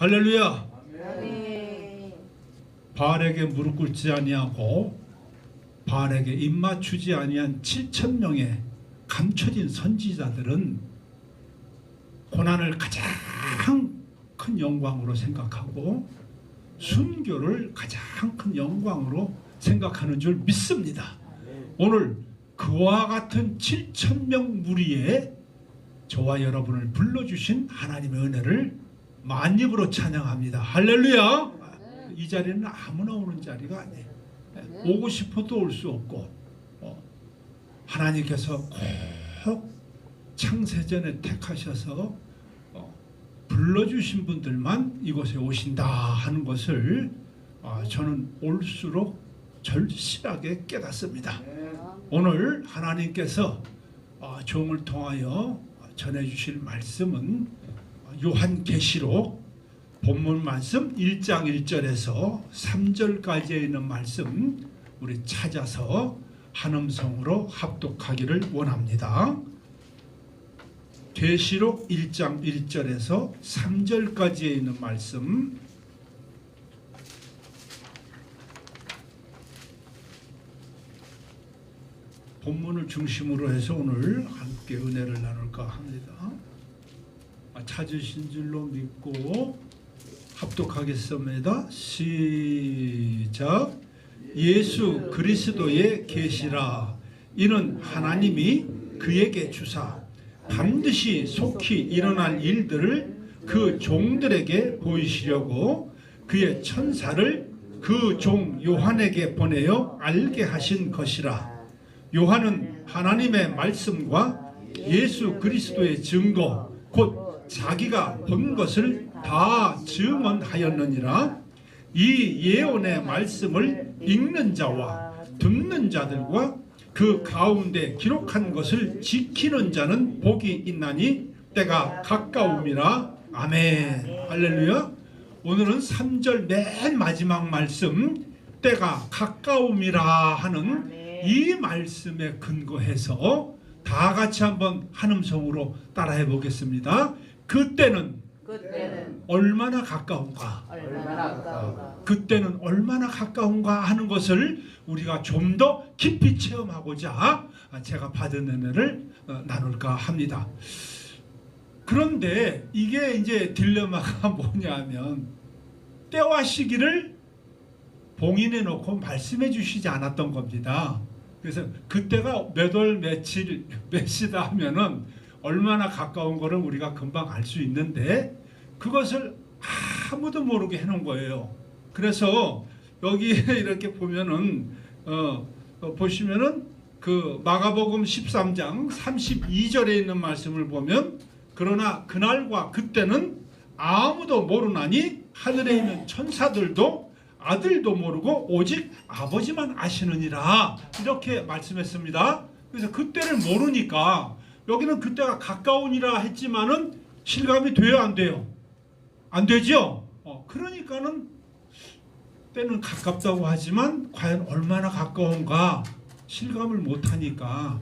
할렐루야. 아멘. 바알에게 무릎 꿇지 아니하고 바알에게 입맞추지 아니한 7,000명의 감춰진 선지자들은 고난을 가장 큰 영광으로 생각하고 순교를 가장 큰 영광으로 생각하는 줄 믿습니다. 오늘 그와 같은 7,000명 무리에 저와 여러분을 불러주신 하나님의 은혜를 만입으로 찬양합니다. 할렐루야. 이 자리는 아무나 오는 자리가 아니에요. 오고 싶어도 올 수 없고 하나님께서 꼭 창세전에 택하셔서 불러주신 분들만 이곳에 오신다 하는 것을 저는 올수록 절실하게 깨닫습니다. 오늘 하나님께서 종을 통하여 전해주실 말씀은 요한계시록 본문 말씀 1장 1절에서 3절까지에 있는 말씀 우리 찾아서 한 음성으로 합독하기를 원합니다. 계시록 1장 1절에서 3절까지에 있는 말씀 본문을 중심으로 해서 오늘 함께 은혜를 나눌까 합니다. 찾으신 줄로 믿고 합독하겠습니다. 시작. 예수 그리스도의 계시라. 이는 하나님이 그에게 주사 반드시 속히 일어날 일들을 그 종들에게 보이시려고 그의 천사를 그 종 요한에게 보내어 알게 하신 것이라. 요한은 하나님의 말씀과 예수 그리스도의 증거 곧 자기가 본 것을 다 증언하였느니라. 이 예언의 말씀을 읽는 자와 듣는 자들과 그 가운데 기록한 것을 지키는 자는 복이 있나니 때가 가까움이라. 아멘. 할렐루야. 오늘은 3절 맨 마지막 말씀 때가 가까움이라 하는 이 말씀에 근거해서 다 같이 한번 한 음성으로 따라해 보겠습니다. 그때는 얼마나 가까운가? 그때는 얼마나 가까운가 하는 것을 우리가 좀 더 깊이 체험하고자 제가 받은 은혜를 나눌까 합니다. 그런데 이게 이제 딜레마가 뭐냐면 때와 시기를 봉인해 놓고 말씀해 주시지 않았던 겁니다. 그래서 그때가 몇 월 며칠 몇 시다 하면은 얼마나 가까운 거를 우리가 금방 알 수 있는데 그것을 아무도 모르게 해놓은 거예요. 그래서 여기 이렇게 보면은 보시면은 그 마가복음 13장 32절에 있는 말씀을 보면 그러나 그날과 그때는 아무도 모르나니 하늘에 있는 천사들도 아들도 모르고 오직 아버지만 아시느니라 이렇게 말씀했습니다. 그래서 그때를 모르니까 여기는 그때가 가까우니라 했지만은 실감이 돼요, 안 돼요? 안 되죠? 그러니까는 때는 가깝다고 하지만 과연 얼마나 가까운가 실감을 못하니까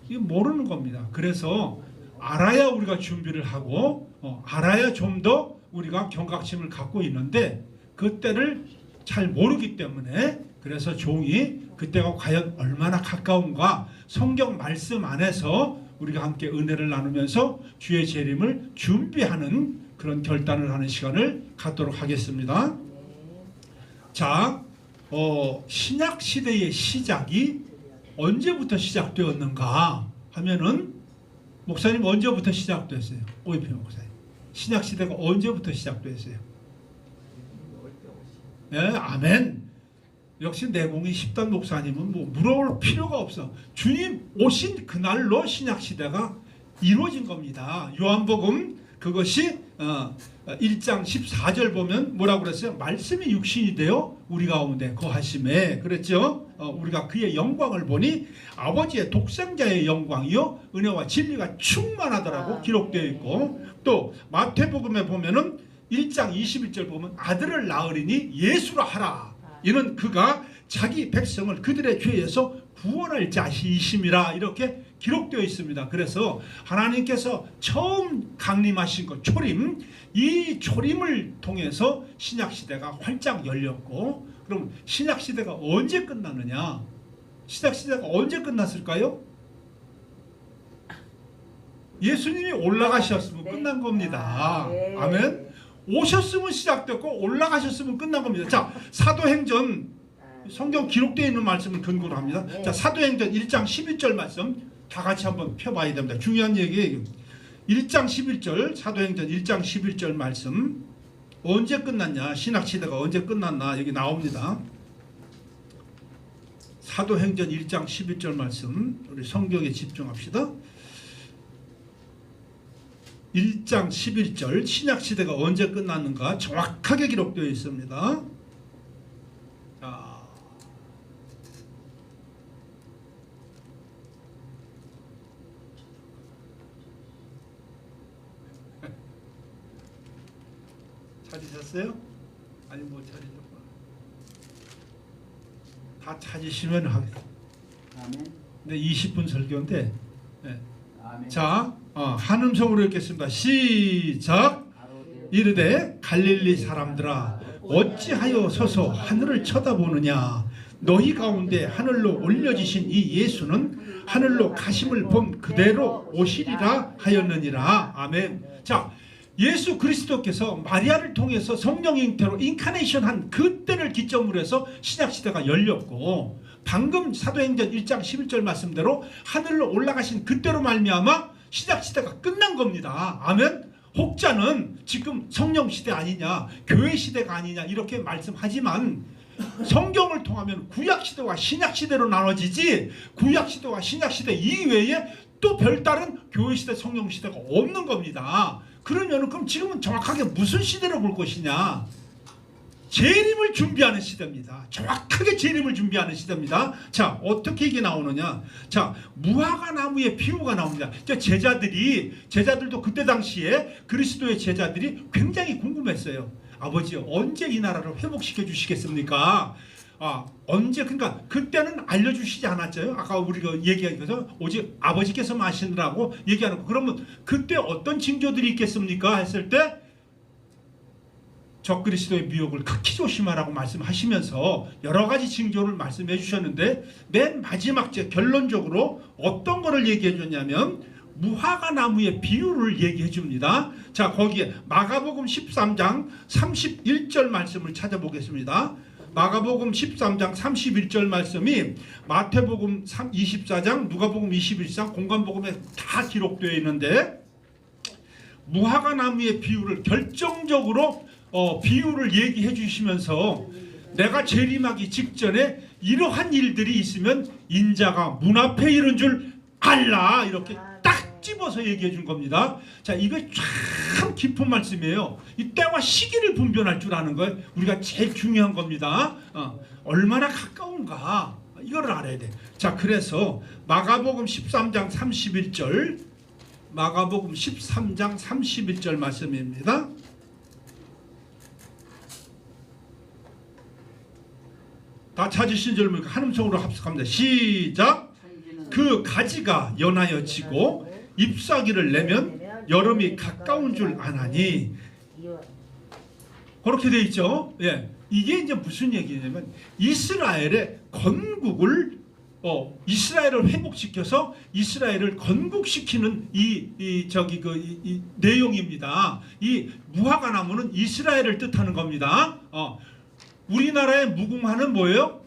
이게 모르는 겁니다. 그래서 알아야 우리가 준비를 하고 알아야 좀 더 우리가 경각심을 갖고 있는데 그때를 잘 모르기 때문에 그래서 종이 그때가 과연 얼마나 가까운가 성경 말씀 안에서 우리가 함께 은혜를 나누면서 주의 재림을 준비하는 그런 결단을 하는 시간을 갖도록 하겠습니다. 자, 신약 시대의 시작이 언제부터 시작되었는가 하면은 목사님 언제부터 시작됐어요? 오이표 목사님. 신약 시대가 언제부터 시작됐어요? 예, 아멘. 역시 내공이 10단 목사님은 뭐 물어볼 필요가 없어. 주님 오신 그날로 신약 시대가 이루어진 겁니다. 요한복음 그것이 1장 14절 보면 뭐라고 그랬어요? 말씀이 육신이 되어 우리 가운데 거하심에 그랬죠. 우리가 그의 영광을 보니 아버지의 독생자의 영광이요 은혜와 진리가 충만하더라고 기록되어 있고 또 마태복음에 보면은 1장 21절 보면 아들을 낳으리니 예수라 하라. 이는 그가 자기 백성을 그들의 죄에서 구원할 자이심이라 이렇게 기록되어 있습니다. 그래서 하나님께서 처음 강림하신 것, 초림, 이 초림을 통해서 신약시대가 활짝 열렸고, 그럼 신약시대가 언제 끝나느냐? 신약시대가 언제 끝났을까요? 예수님이 올라가셨으면 끝난 겁니다. 아멘. 오셨으면 시작됐고 올라가셨으면 끝난 겁니다. 자, 사도행전, 성경 기록되어 있는 말씀을 근거로 합니다. 자, 사도행전 1장 11절 말씀 다 같이 한번 펴봐야 됩니다. 중요한 얘기예요. 1장 11절, 사도행전 1장 11절 말씀 언제 끝났냐? 신학시대가 언제 끝났나? 여기 나옵니다. 사도행전 1장 11절 말씀, 우리 성경에 집중합시다. 1장 11절, 신약시대가 언제 끝났는가 정확하게 기록되어 있습니다. 자, 찾으셨어요? 아니 못 찾으셨구나. 다 찾으시면 하겠습니다. 아멘. 네, 20분 설교인데. 네. 아멘. 자, 한음성으로 읽겠습니다. 시작. 이르되 갈릴리 사람들아 어찌하여 서서 하늘을 쳐다보느냐? 너희 가운데 하늘로 올려지신 이 예수는 하늘로 가심을 본 그대로 오시리라 하였느니라. 아멘. 자, 예수 그리스도께서 마리아를 통해서 성령 잉태로 인카네이션한 그때를 기점으로 해서 신약시대가 열렸고, 방금 사도행전 1장 11절 말씀대로 하늘로 올라가신 그때로 말미암아 신약시대가 끝난 겁니다. 아멘. 혹자는 지금 성령시대 아니냐, 교회시대가 아니냐 이렇게 말씀하지만 성경을 통하면 구약시대와 신약시대로 나눠지지, 구약시대와 신약시대 이외에 또 별다른 교회시대, 성령시대가 없는 겁니다. 그러면 그럼 지금은 정확하게 무슨 시대로 볼 것이냐? 재림을 준비하는 시대입니다. 정확하게 재림을 준비하는 시대입니다. 자, 어떻게 이게 나오느냐? 자, 무화과 나무의 비유가 나옵니다. 제자들도 그때 당시에 그리스도의 제자들이 굉장히 궁금했어요. 아버지, 언제 이 나라를 회복시켜 주시겠습니까? 언제? 그러니까 그때는 알려주시지 않았죠. 아까 우리가 얘기해서 오직 아버지께서 하시느라고 얘기하는 거. 그러면 그때 어떤 징조들이 있겠습니까? 했을 때 적그리스도의 미혹을 극히 조심하라고 말씀하시면서 여러 가지 징조를 말씀해 주셨는데, 맨 마지막 결론적으로 어떤 거를 얘기해 줬냐면 무화과 나무의 비유를 얘기해 줍니다. 자, 거기에 마가복음 13장 31절 말씀을 찾아보겠습니다. 마가복음 13장 31절 말씀이 마태복음 24장, 누가복음 21장, 공관복음에 다 기록되어 있는데, 무화과 나무의 비유를 결정적으로 비유를 얘기해 주시면서 내가 재림하기 직전에 이러한 일들이 있으면 인자가 문 앞에 이른 줄 알라, 이렇게 딱 집어서 얘기해 준 겁니다. 자, 이거 참 깊은 말씀이에요. 이 때와 시기를 분별할 줄 아는 거 우리가 제일 중요한 겁니다. 얼마나 가까운가 이거를 알아야 돼. 자, 그래서 마가복음 13장 31절, 마가복음 13장 31절 말씀입니다. 다 찾으신 줄 한음성으로 합석합니다. 시작. 그 가지가 연하여 지고 잎사귀를 내면 여름이 가까운 줄 아나니. 그렇게 돼 있죠. 예, 이게 이제 무슨 얘기냐면 이스라엘의 건국을 이스라엘을 회복시켜서 이스라엘을 건국시키는 이 내용입니다. 이 무화과 나무는 이스라엘을 뜻하는 겁니다. 우리나라의 무궁화는 뭐예요?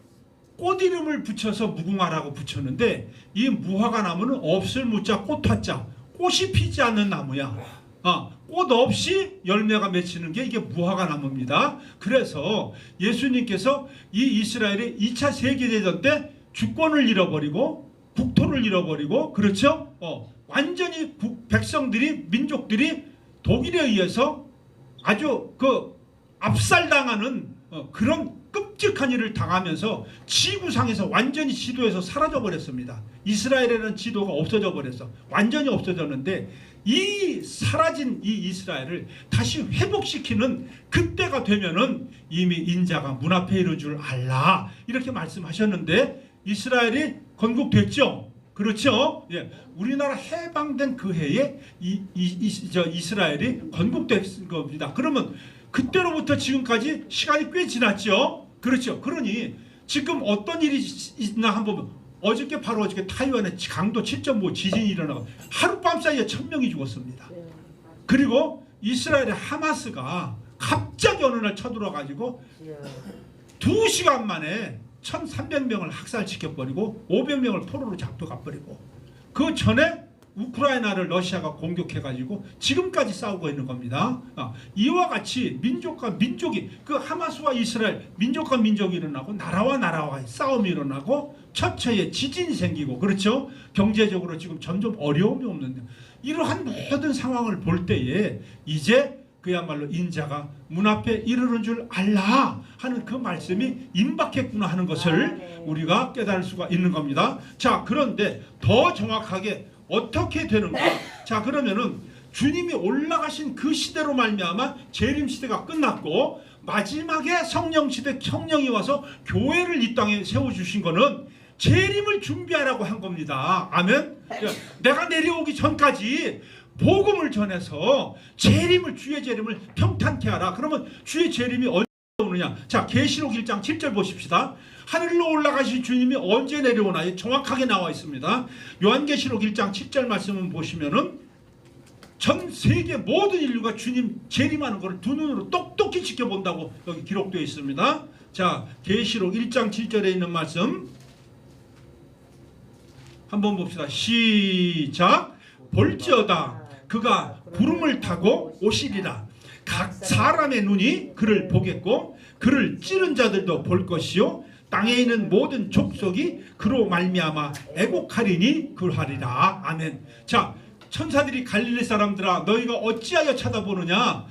꽃 이름을 붙여서 무궁화라고 붙였는데, 이 무화과 나무는 없을 무자 꽃화자, 꽃이 피지 않는 나무야. 꽃 없이 열매가 맺히는 게 이게 무화과 나무입니다. 그래서 예수님께서 이 이스라엘이 2차 세계대전 때 주권을 잃어버리고 국토를 잃어버리고, 그렇죠? 완전히 백성들이, 민족들이 독일에 의해서 아주 압살당하는 그런 끔찍한 일을 당하면서 지구상에서 완전히 지도에서 사라져 버렸습니다. 이스라엘에는 지도가 없어져 버렸어. 완전히 없어졌는데, 이 사라진 이 이스라엘을 다시 회복시키는 그때가 되면은 이미 인자가 문 앞에 이른 줄 알라, 이렇게 말씀하셨는데, 이스라엘이 건국됐죠. 그렇죠? 예, 우리나라 해방된 그 해에 이스라엘이 건국된 겁니다. 그러면 그때로부터 지금까지 시간이 꽤 지났죠. 그렇죠? 그러니 지금 어떤 일이 있나 한번 보면 어저께 바로 어저께 타이완에 강도 7.5 지진이 일어나고 하룻밤 사이에 1000명이 죽었습니다. 그리고 이스라엘의 하마스가 갑자기 어느 날 쳐들어가지고 2시간 만에 1300명을 학살시켜버리고 500명을 포로로 잡혀가버리고 그 전에 우크라이나를 러시아가 공격해가지고 지금까지 싸우고 있는 겁니다. 이와 같이 민족과 민족이 그 하마스와 이스라엘 민족과 민족이 일어나고 나라와 나라와의 싸움이 일어나고 처처에 지진이 생기고 그렇죠. 경제적으로 지금 점점 어려움이 없는데 이러한 모든 상황을 볼 때에 이제 그야말로 인자가 문 앞에 이르는 줄 알라 하는 그 말씀이 임박했구나 하는 것을 우리가 깨달을 수가 있는 겁니다. 자, 그런데 더 정확하게 어떻게 되는가? 자, 그러면은 주님이 올라가신 그 시대로 말미암아 재림 시대가 끝났고 마지막에 성령 시대 성령이 와서 교회를 이 땅에 세워 주신 거는 재림을 준비하라고 한 겁니다. 아멘. 내가 내려오기 전까지 복음을 전해서 재림을 주의 재림을 평탄케 하라. 그러면 주의 재림이 언제 오느냐? 자, 계시록 1장 7절 보십시다. 하늘로 올라가신 주님이 언제 내려오나 정확하게 나와 있습니다. 요한계시록 1장 7절 말씀을 보시면은 전 세계 모든 인류가 주님 재림하는 것을 두 눈으로 똑똑히 지켜본다고 여기 기록되어 있습니다. 자, 계시록 1장 7절에 있는 말씀 한번 봅시다. 시작. 볼지어다 그가 구름을 타고 오시리라. 각 사람의 눈이 그를 보겠고 그를 찌른 자들도 볼 것이요 땅에 있는 모든 족속이 그로 말미암아 애곡하리니 그하리라. 아멘. 자, 천사들이 갈릴리 사람들아 너희가 어찌하여 쳐다보느냐?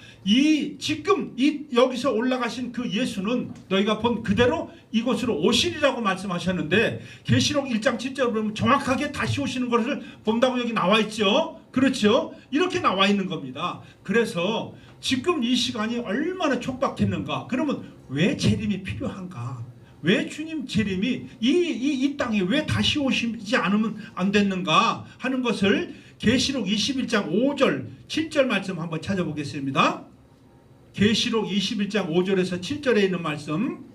지금 여기서 올라가신 그 예수는 너희가 본 그대로 이곳으로 오시리라고 말씀하셨는데 계시록 1장 7절 보면 정확하게 다시 오시는 것을 본다고 여기 나와 있죠. 그렇죠? 이렇게 나와 있는 겁니다. 그래서 지금 이 시간이 얼마나 촉박했는가? 그러면 왜 재림이 필요한가? 왜 주님 재림이 이 땅에 왜 다시 오시지 않으면 안 됐는가 하는 것을 계시록 21장 5절 7절 말씀 한번 찾아보겠습니다. 계시록 21장 5절에서 7절에 있는 말씀.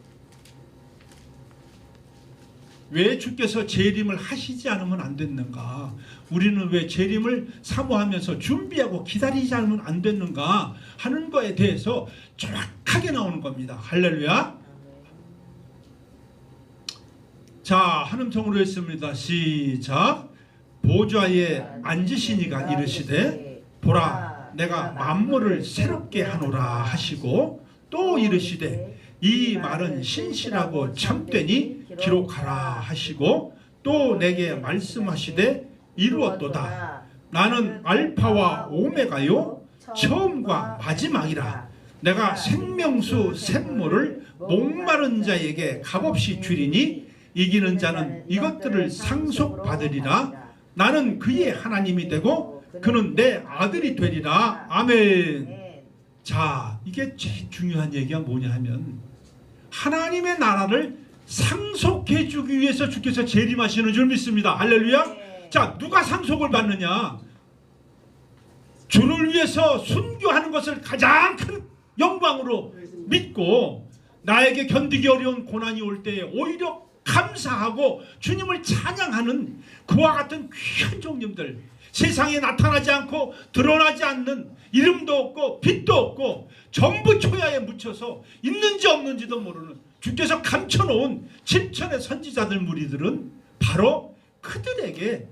왜 주께서 재림을 하시지 않으면 안 됐는가? 우리는 왜 재림을 사모하면서 준비하고 기다리지 않으면 안 됐는가 하는 거에 대해서 정확하게 나오는 겁니다. 할렐루야. 자, 한음성으로 했습니다. 시작. 보좌에 앉으시니가 이르시되 보라 내가 만물을 새롭게 하노라 하시고 또 이르시되 이 말은 신실하고 참되니 기록하라 하시고 또 내게 말씀하시되 이루었도다. 나는 알파와 오메가요 처음과 마지막이라. 내가 생명수 샘물을 목마른 자에게 값없이 주리니 이기는 자는 이것들을 상속받으리라. 나는 그의 하나님이 되고 그는 내 아들이 되리라. 아멘. 자, 이게 제일 중요한 얘기가 뭐냐 하면 하나님의 나라를 상속해 주기 위해서 주께서 재림하시는 줄 믿습니다. 할렐루야. 자, 누가 상속을 받느냐? 주를 위해서 순교하는 것을 가장 큰 영광으로 믿고 나에게 견디기 어려운 고난이 올 때에 오히려 감사하고 주님을 찬양하는 그와 같은 귀한 종님들, 세상에 나타나지 않고 드러나지 않는 이름도 없고 빛도 없고 전부 초야에 묻혀서 있는지 없는지도 모르는 주께서 감춰놓은 7천의 선지자들 무리들은 바로 그들에게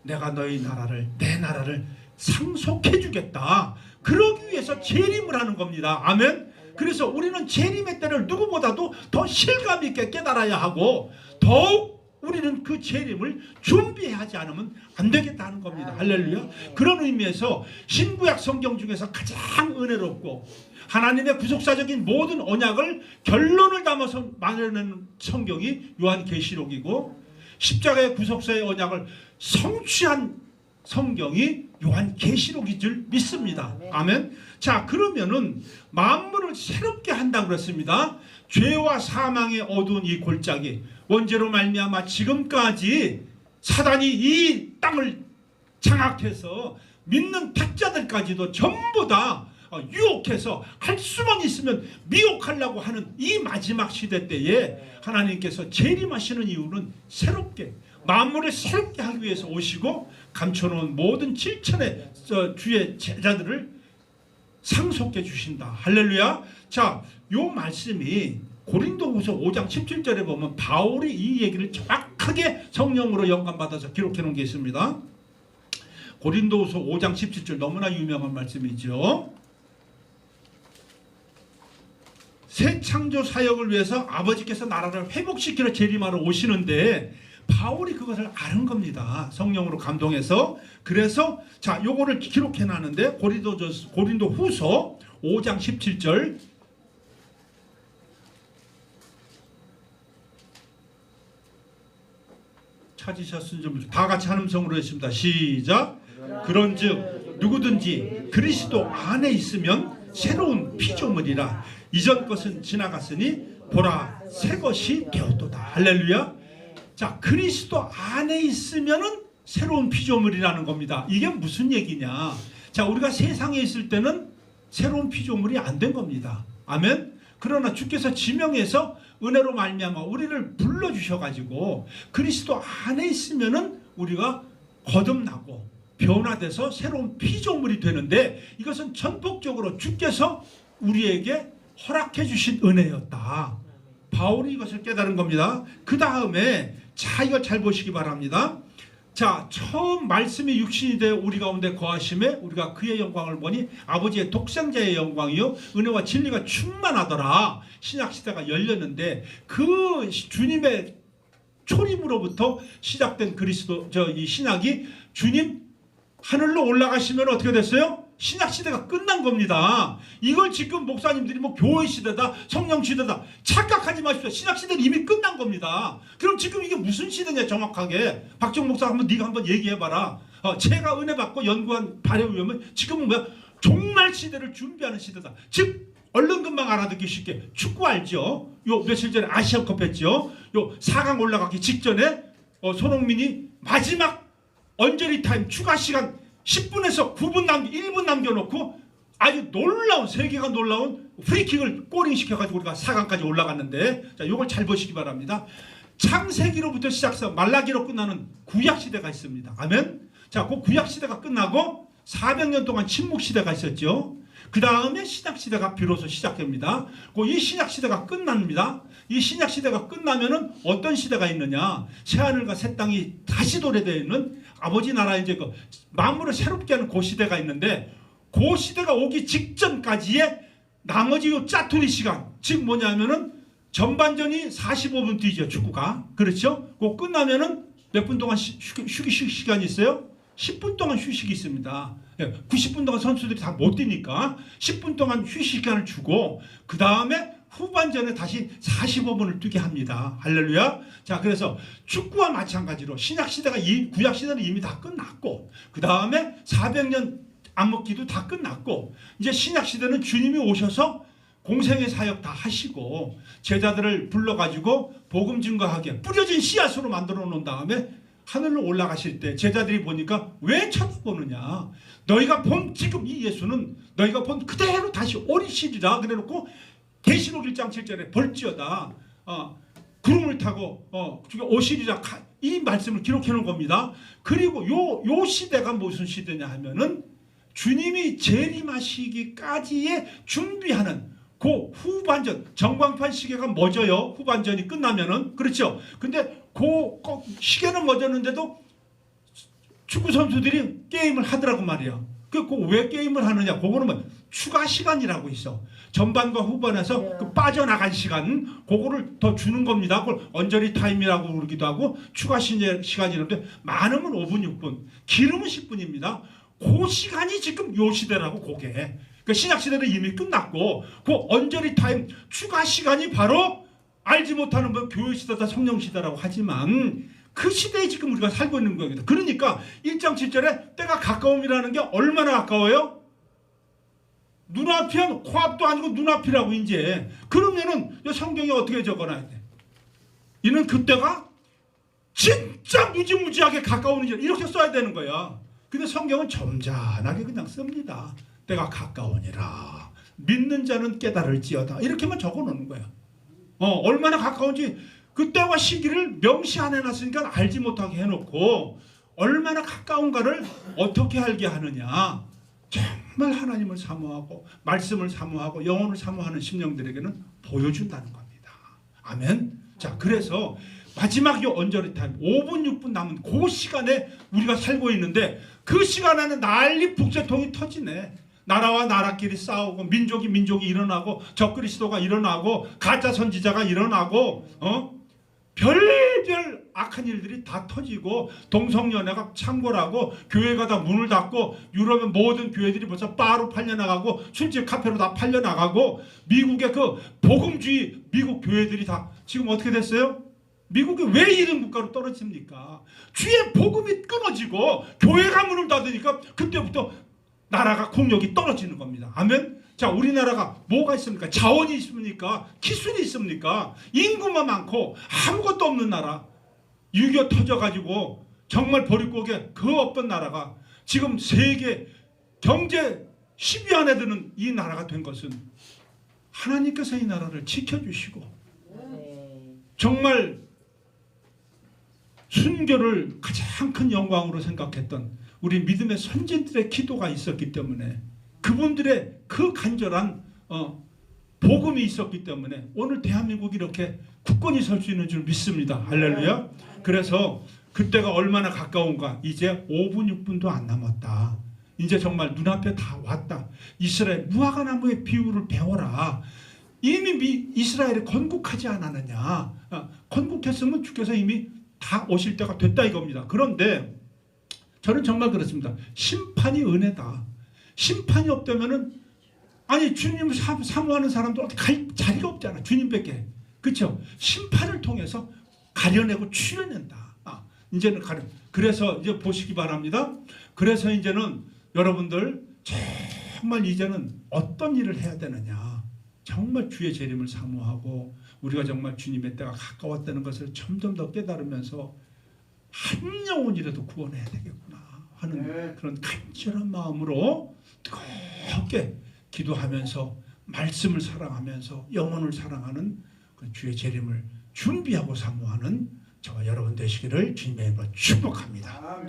내가 너희 나라를 내 나라를 상속해 주겠다. 그러기 위해서 재림을 하는 겁니다. 아멘. 그래서 우리는 재림의 때를 누구보다도 더 실감 있게 깨달아야 하고 더욱 우리는 그 재림을 준비하지 않으면 안 되겠다는 겁니다. 할렐루야. 그런 의미에서 신구약 성경 중에서 가장 은혜롭고 하나님의 구속사적인 모든 언약을 결론을 담아서 말하는 성경이 요한계시록이고 십자가의 구속사의 언약을 성취한 성경이 요한계시록인 줄 믿습니다. 아멘. 자, 그러면은 만물을 새롭게 한다고 그랬습니다. 죄와 사망의 어두운 이 골짜기 원죄로 말미암아 지금까지 사단이 이 땅을 장악해서 믿는 택자들까지도 전부 다 유혹해서 할 수만 있으면 미혹하려고 하는 이 마지막 시대 때에 하나님께서 재림하시는 이유는 새롭게 만물을 새롭게 하기 위해서 오시고 감춰놓은 모든 질천의 주의 제자들을 상속해 주신다. 할렐루야. 자, 요 말씀이 고린도후서 5장 17절에 보면 바울이 이 얘기를 정확하게 성령으로 영감받아서 기록해 놓은 게 있습니다. 고린도후서 5장 17절 너무나 유명한 말씀이죠. 새 창조 사역을 위해서 아버지께서 나라를 회복시키러 재림하러 오시는데 바울이 그것을 아는 겁니다. 성령으로 감동해서. 그래서 자, 요거를 기록해 놨는데 고린도후서 5장 17절 찾으셨으면 좀 다 같이 한 음성으로 했습니다. 시작. 그런즉 누구든지 그리스도 안에 있으면 새로운 피조물이라 이전 것은 지나갔으니 보라 새 것이 되었도다. 할렐루야. 자, 그리스도 안에 있으면은 새로운 피조물이라는 겁니다. 이게 무슨 얘기냐? 자, 우리가 세상에 있을 때는 새로운 피조물이 안 된 겁니다. 아멘. 그러나 주께서 지명해서 은혜로 말미암아 우리를 불러주셔가지고 그리스도 안에 있으면은 우리가 거듭나고 변화돼서 새로운 피조물이 되는데 이것은 전폭적으로 주께서 우리에게 허락해 주신 은혜였다. 바울이 이것을 깨달은 겁니다. 그 다음에 자, 이걸 잘 보시기 바랍니다. 자, 처음 말씀이 육신이 되어 우리 가운데 거하심에 우리가 그의 영광을 보니 아버지의 독생자의 영광이요 은혜와 진리가 충만하더라. 신약시대가 열렸는데 그 주님의 초림으로부터 시작된 그리스도 이 신약이 주님 하늘로 올라가시면 어떻게 됐어요? 신약시대가 끝난 겁니다. 이걸 지금 목사님들이 뭐 교회시대다 성령시대다 착각하지 마십시오. 신약시대는 이미 끝난 겁니다. 그럼 지금 이게 무슨 시대냐 정확하게. 박정 목사 네가 한번 얘기해봐라. 제가 은혜 받고 연구한 발에 의하면 지금은 뭐야? 종말 시대를 준비하는 시대다. 즉 얼른 금방 알아듣기 쉽게 축구 알죠? 요 며칠 전에 아시안컵 했죠? 요 4강 올라가기 직전에 손흥민이 마지막 언저리 타임 추가 시간 10분에서 9분 1분 남겨놓고 아주 놀라운 세계가 놀라운 프리킥을 골링 시켜가지고 우리가 4강까지 올라갔는데 자, 요걸 잘 보시기 바랍니다. 창세기로부터 시작해서 말라기로 끝나는 구약시대가 있습니다. 아멘. 자, 그 구약시대가 끝나고 400년 동안 침묵시대가 있었죠. 그 다음에 신약시대가 비로소 시작됩니다. 이 신약시대가 끝납니다. 이 신약시대가 끝나면은 어떤 시대가 있느냐? 새하늘과 새 땅이 다시 도래되어 있는 아버지 나라 이제 그 만물을 새롭게 하는 그 시대가 있는데 그 시대가 오기 직전까지의 나머지 요 짜투리 시간 즉 뭐냐면은 전반전이 45분 뛰죠 축구가. 그렇죠? 그거 끝나면은 몇 분 동안 휴식 시간이 있어요? 10분 동안 휴식이 있습니다. 90분 동안 선수들이 다 못 뛰니까 10분 동안 휴식 시간을 주고 그 다음에 후반전에 다시 45분을 뛰게 합니다. 할렐루야. 자, 그래서 축구와 마찬가지로 신약시대가 구약시대는 이미 다 끝났고 그 다음에 400년 암흑기도 다 끝났고 이제 신약시대는 주님이 오셔서 공생의 사역 다 하시고 제자들을 불러가지고 복음 증거하게 뿌려진 씨앗으로 만들어 놓은 다음에 하늘로 올라가실 때 제자들이 보니까 왜 쳐다보느냐? 너희가 본 지금 이 예수는 너희가 본 그대로 다시 오리시리라 그래놓고 계시록 1장 7절에 볼지어다 구름을 타고 오시리라 이 말씀을 기록해 놓은 겁니다. 그리고 요 시대가 무슨 시대냐 하면은 주님이 재림하시기까지의 준비하는 그 후반전 전광판 시계가 멎어요. 후반전이 끝나면은 그렇죠. 근데 그 시계는 멎었는데도 축구 선수들이 게임을 하더라고 말이야. 왜 게임을 하느냐? 그거는 뭐 추가 시간이라고 있어. 전반과 후반에서 그 빠져나간 시간 그거를 더 주는 겁니다. 그걸 언저리 타임이라고 그러기도 하고 추가 시간이라는데 많으면 5분 6분 길으면 10분입니다. 그 시간이 지금 요 시대라고 그게. 그러니까 신약시대는 이미 끝났고 그 언저리 타임 추가 시간이 바로 알지 못하는 뭐 교회시대다 성령시대라고 하지만 그 시대에 지금 우리가 살고 있는 겁니다. 그러니까 1장 7절에 때가 가까움이라는 게 얼마나 가까워요? 눈앞이야 코앞도 아니고 눈앞이라고 이제. 그러면은 성경에 어떻게 적어놔야 돼? 이는 그때가 진짜 진짜 무지무지하게 가까우는 일 이렇게 써야 되는 거야. 근데 성경은 점잖하게 그냥 씁니다. 때가 가까우니라. 믿는 자는 깨달을지어다. 이렇게만 적어놓는 거야. 얼마나 가까운지 그 때와 시기를 명시 안 해놨으니까 알지 못하게 해놓고 얼마나 가까운가를 어떻게 알게 하느냐. 정말 하나님을 사모하고 말씀을 사모하고 영혼을 사모하는 심령들에게는 보여준다는 겁니다. 아멘. 자, 그래서 마지막 이 언저리 타임 5분 6분 남은 그 시간에 우리가 살고 있는데 그 시간에는 난리 북새통이 터지네. 나라와 나라끼리 싸우고 민족이 일어나고 적그리스도가 일어나고 가짜 선지자가 일어나고 별별 악한 일들이 다 터지고 동성연애가 창궐하고 교회가 다 문을 닫고 유럽의 모든 교회들이 벌써 바로 팔려나가고 술집 카페로 다 팔려나가고 미국의 그 복음주의 미국 교회들이 다 지금 어떻게 됐어요? 미국이 왜 이런 국가로 떨어집니까? 주의 복음이 끊어지고 교회가 문을 닫으니까 그때부터 나라가 국력이 떨어지는 겁니다. 아멘. 자, 우리나라가 뭐가 있습니까? 자원이 있습니까? 기술이 있습니까? 인구만 많고 아무것도 없는 나라. 6.25 터져가지고 정말 버릿고개 그 없던 나라가 지금 세계 경제 10위 안에 드는 이 나라가 된 것은 하나님께서 이 나라를 지켜주시고 정말 순교를 가장 큰 영광으로 생각했던 우리 믿음의 선진들의 기도가 있었기 때문에 그분들의 그 간절한 복음이 있었기 때문에 오늘 대한민국이 이렇게 굳건히 설 수 있는 줄 믿습니다. 할렐루야. 그래서 그때가 얼마나 가까운가. 이제 5분 6분도 안 남았다. 이제 정말 눈앞에 다 왔다. 이스라엘 무화과 나무의 비유를 배워라. 이미 이스라엘이 건국하지 않았느냐. 건국했으면 주께서 이미 다 오실 때가 됐다 이겁니다. 그런데 저는 정말 그렇습니다. 심판이 은혜다. 심판이 없다면은 아니 주님을 사모하는 사람도 어디 갈 자리가 없잖아. 주님밖에. 그렇죠? 심판을 통해서 가려내고 추려낸다. 이제는 그래서 이제 보시기 바랍니다. 그래서 이제는 여러분들 정말 이제는 어떤 일을 해야 되느냐. 정말 주의 재림을 사모하고 우리가 정말 주님의 때가 가까웠다는 것을 점점 더 깨달으면서 한 영혼이라도 구원해야 되겠구나 하는 그런 간절한 마음으로 뜨겁게 기도하면서 말씀을 사랑하면서 영혼을 사랑하는 그 주의 재림을 준비하고 사모하는 저와 여러분 되시기를 주님의 이름으로 축복합니다.